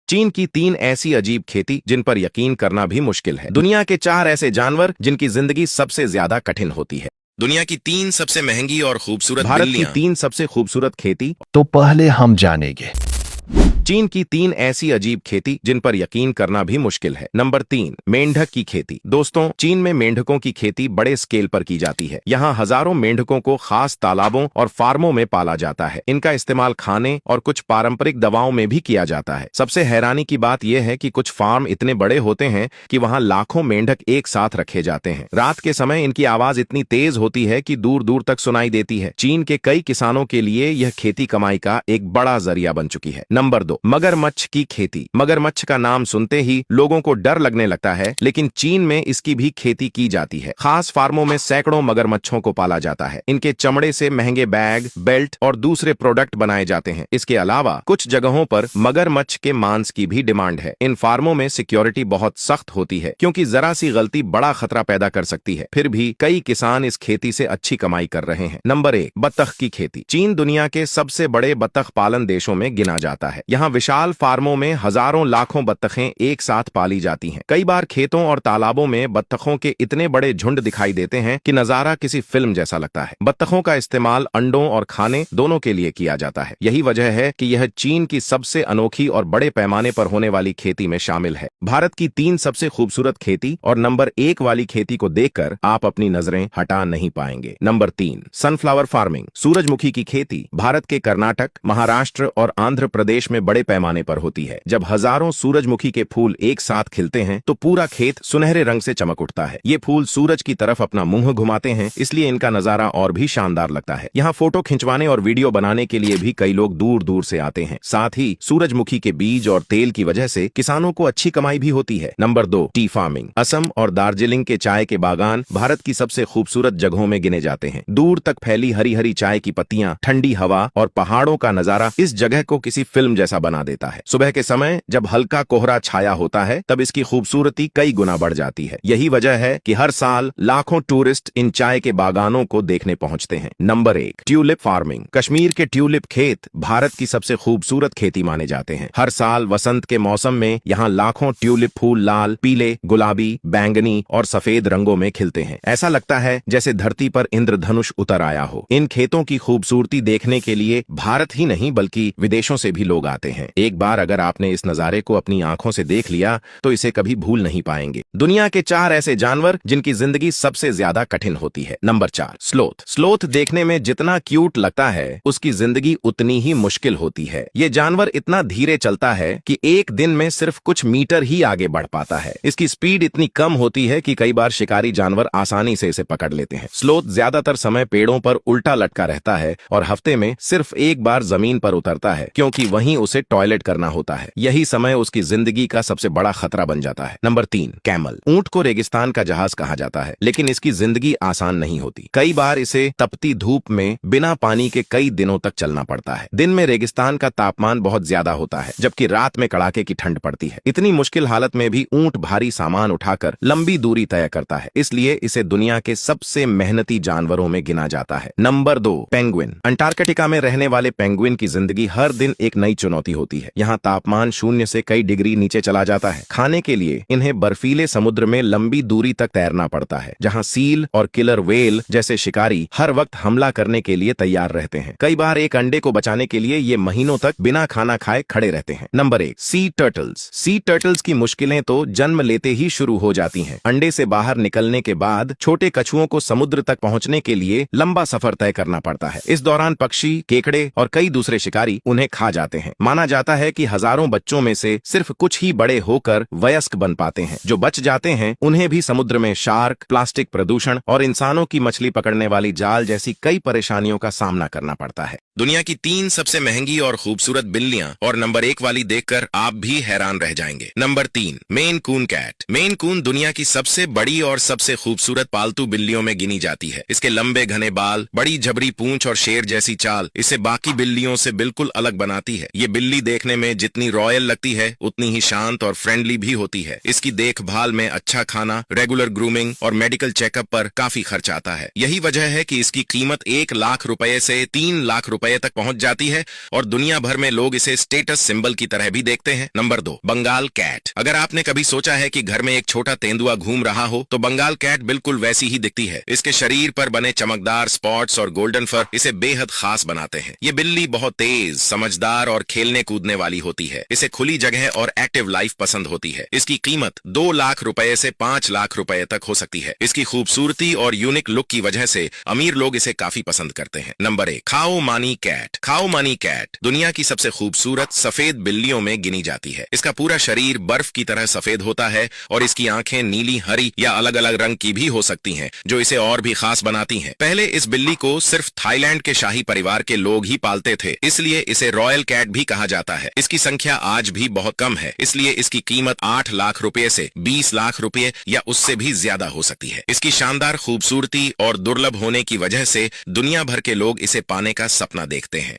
चीन की 3 ऐसी अजीब खेती जिन पर यकीन करना भी मुश्किल है। दुनिया के 4 ऐसे जानवर जिनकी जिंदगी सबसे ज्यादा कठिन होती है। दुनिया की 3 सबसे महंगी और खूबसूरत भारत की 3 सबसे खूबसूरत खेती। तो पहले हम जानेंगे चीन की 3 ऐसी अजीब खेती जिन पर यकीन करना भी मुश्किल है। नंबर 3, मेंढक की खेती। दोस्तों, चीन में मेंढकों की खेती बड़े स्केल पर की जाती है। यहाँ हजारों मेंढकों को खास तालाबों और फार्मों में पाला जाता है। इनका इस्तेमाल खाने और कुछ पारंपरिक दवाओं में भी किया जाता है। सबसे हैरानी की बात यह है कि कुछ फार्म इतने बड़े होते हैं कि वहाँ लाखों मेंढक एक साथ रखे जाते हैं। रात के समय इनकी आवाज इतनी तेज होती है कि दूर दूर तक सुनाई देती है। चीन के कई किसानों के लिए यह खेती कमाई का एक बड़ा जरिया बन चुकी है। नंबर 2, मगरमच्छ की खेती। मगरमच्छ का नाम सुनते ही लोगों को डर लगने लगता है, लेकिन चीन में इसकी भी खेती की जाती है। खास फार्मों में सैकड़ों मगरमच्छों को पाला जाता है। इनके चमड़े से महंगे बैग, बेल्ट और दूसरे प्रोडक्ट बनाए जाते हैं। इसके अलावा कुछ जगहों पर मगरमच्छ के मांस की भी डिमांड है। इन फार्मों में सिक्योरिटी बहुत सख्त होती है, क्योंकि जरा सी गलती बड़ा खतरा पैदा कर सकती है। फिर भी कई किसान इस खेती से अच्छी कमाई कर रहे हैं। नंबर 1, बत्तख की खेती। चीन दुनिया के सबसे बड़े बत्तख पालन देशों में गिना जाता है। यहाँ विशाल फार्मों में हजारों लाखों बत्तखें एक साथ पाली जाती हैं। कई बार खेतों और तालाबों में बत्तखों के इतने बड़े झुंड दिखाई देते हैं कि नजारा किसी फिल्म जैसा लगता है। बत्तखों का इस्तेमाल अंडों और खाने दोनों के लिए किया जाता है। यही वजह है कि यह चीन की सबसे अनोखी और बड़े पैमाने पर होने वाली खेती में शामिल है। भारत की 3 सबसे खूबसूरत खेती और नंबर 1 वाली खेती को देखकर आप अपनी नजरें हटा नहीं पाएंगे। Number 3, sunflower farming. सूरजमुखी की खेती भारत के कर्नाटक, महाराष्ट्र और आंध्र प्रदेश में बड़े पैमाने पर होती है। जब हजारों सूरजमुखी के फूल एक साथ खिलते हैं तो पूरा खेत सुनहरे रंग से चमक उठता है। ये फूल सूरज की तरफ अपना मुंह घुमाते हैं, इसलिए इनका नजारा और भी शानदार लगता है। यहाँ फोटो खिंचवाने और वीडियो बनाने के लिए भी कई लोग दूर दूर से आते हैं। साथ ही सूरजमुखी के बीज और तेल की वजह से किसानों को अच्छी कमाई भी होती है। Number 2, T farming. असम और दार्जिलिंग के चाय के बागान भारत की सबसे खूबसूरत जगहों में गिने जाते हैं। दूर तक फैली हरी हरी चाय की पत्तियां, ठंडी हवा और पहाड़ों का नजारा इस जगह को किसी फिल्म जैसा बना देता है। सुबह के समय जब हल्का कोहरा छाया होता है तब इसकी खूबसूरती कई गुना बढ़ जाती है। यही वजह है कि हर साल लाखों टूरिस्ट इन चाय के बागानों को देखने पहुंचते हैं। Number 1, tulip farming. कश्मीर के ट्यूलिप खेत भारत की सबसे खूबसूरत खेती माने जाते हैं। हर साल वसंत के मौसम में यहाँ लाखों ट्यूलिप फूल लाल, पीले, गुलाबी, बैंगनी और सफेद रंगों में खिलते हैं। ऐसा लगता है जैसे धरती पर इंद्रधनुष उतर आया हो। इन खेतों की खूबसूरती देखने के लिए भारत ही नहीं बल्कि विदेशों से भी लोग आते हैं। एक बार अगर आपने इस नजारे को अपनी आंखों से देख लिया तो इसे कभी भूल नहीं पाएंगे। दुनिया के 4 ऐसे जानवर जिनकी जिंदगी सबसे ज्यादा कठिन होती है। Number 4, sloth. स्लोथ देखने में जितना क्यूट लगता है उसकी जिंदगी उतनी ही मुश्किल होती है। ये जानवर इतना धीरे चलता है कि एक दिन में सिर्फ कुछ मीटर ही आगे बढ़ पाता है। इसकी स्पीड इतनी कम होती है कि कई बार शिकारी जानवर आसानी से इसे पकड़ लेते हैं। स्लोथ ज्यादातर समय पेड़ों पर उल्टा लटका रहता है और हफ्ते में सिर्फ एक बार जमीन पर उतरता है, क्योंकि वहीं उसे टॉयलेट करना होता है। यही समय उसकी जिंदगी का सबसे बड़ा खतरा बन जाता है। Number 3, camel. ऊंट को रेगिस्तान का जहाज कहा जाता है, लेकिन इसकी जिंदगी आसान नहीं होती। कई बार इसे तपती धूप में बिना पानी के कई दिनों तक चलना पड़ता है। दिन में रेगिस्तान का तापमान बहुत ज्यादा होता है, जबकि रात में कड़ाके की ठंड पड़ती है। इतनी मुश्किल हालत में भी ऊंट भारी सामान उठाकर लंबी दूरी तय करता है, इसलिए इसे दुनिया के सबसे मेहनती जानवरों में गिना जाता है। Number 2, penguin. अंटार्कटिका में रहने वाले पेंगुइन की जिंदगी हर दिन एक नई चुनौती होती है। यहाँ तापमान 0 से कई डिग्री नीचे चला जाता है। खाने के लिए इन्हें बर्फीले समुद्र में लंबी दूरी तक तैरना पड़ता है, जहाँ सील और किलर वेल जैसे शिकारी हर वक्त हमला करने के लिए तैयार रहते हैं। कई बार एक अंडे को बचाने के लिए ये महीनों तक बिना खाना खाए खड़े रहते हैं। नंबर 1, सी टर्टल्स। सी टर्टल्स की मुश्किलें तो जन्म लेते ही शुरू हो जाती हैं। अंडे से बाहर निकलने के बाद छोटे कछुओं को समुद्र तक पहुंचने के लिए लंबा सफर तय करना पड़ता है। इस दौरान पक्षी, केकड़े और कई दूसरे शिकारी उन्हें खा जाते हैं। माना जाता है कि हजारों बच्चों में से सिर्फ कुछ ही बड़े होकर वयस्क बन पाते हैं। जो बच जाते हैं उन्हें भी समुद्र में शार्क, प्लास्टिक प्रदूषण और इंसानों की मछली पकड़ने वाली जाल जैसी कई परेशानियों का सामना करना पड़ता है। दुनिया की 3 सबसे महंगी और खूबसूरत बिल्लियां और नंबर 1 वाली देखकर आप भी हैरान रह जाएंगे। नंबर 3, मेन कून कैट। मेन कून दुनिया की सबसे बड़ी और सबसे खूबसूरत पालतू बिल्लियों में गिनी जाती है। इसके लंबे घने बाल, बड़ी जबरी पूंछ और शेर जैसी चाल इसे बाकी बिल्लियों से बिल्कुल अलग बनाती है। ये बिल्ली देखने में जितनी रॉयल लगती है उतनी ही शांत और फ्रेंडली भी होती है। इसकी देखभाल में अच्छा खाना, रेगुलर ग्रूमिंग और मेडिकल चेकअप पर काफी खर्च आता है। यही वजह है कि इसकी कीमत 1 लाख रुपए से 3 लाख रुपए तक पहुंच जाती है और दुनिया भर में लोग इसे स्टेटस सिंबल की तरह भी देखते हैं। Number 2, Bengal cat. अगर आपने कभी सोचा है कि घर में एक छोटा तेंदुआ घूम रहा हो तो बंगाल कैट बिल्कुल वैसी ही दिखती है। इसके शरीर पर बने चमकदार स्पॉट्स और गोल्डन फर इसे बेहद खास बनाते हैं। ये बिल्ली बहुत तेज, समझदार और खेलने कूदने वाली होती है। इसे खुली जगह और एक्टिव लाइफ पसंद होती है। इसकी कीमत 2 लाख रुपए से 5 लाख रुपए तक हो सकती है। इसकी खूबसूरती और यूनिक लुक की वजह से अमीर लोग इसे काफी पसंद करते हैं। नंबर 1, खाओ मानी कैट। खाओ मानी कैट दुनिया की सबसे खूबसूरत सफेद बिल्लियों में गिनी जाती है। इसका पूरा शरीर बर्फ की तरह सफेद होता है और इसकी आंखें नीली, हरी या अलग अलग रंग की भी हो सकती हैं, जो इसे और भी खास बनाती हैं। पहले इस बिल्ली को सिर्फ थाईलैंड के शाही परिवार के लोग ही पालते थे, इसलिए इसे रॉयल कैट भी कहा जाता है। इसकी संख्या आज भी बहुत कम है, इसलिए इसकी कीमत 8 लाख रुपए से 20 लाख रुपए या उससे भी ज्यादा हो सकती है। इसकी शानदार खूबसूरती और दुर्लभ होने की वजह से दुनिया भर के लोग इसे पाने का सपना देखते हैं।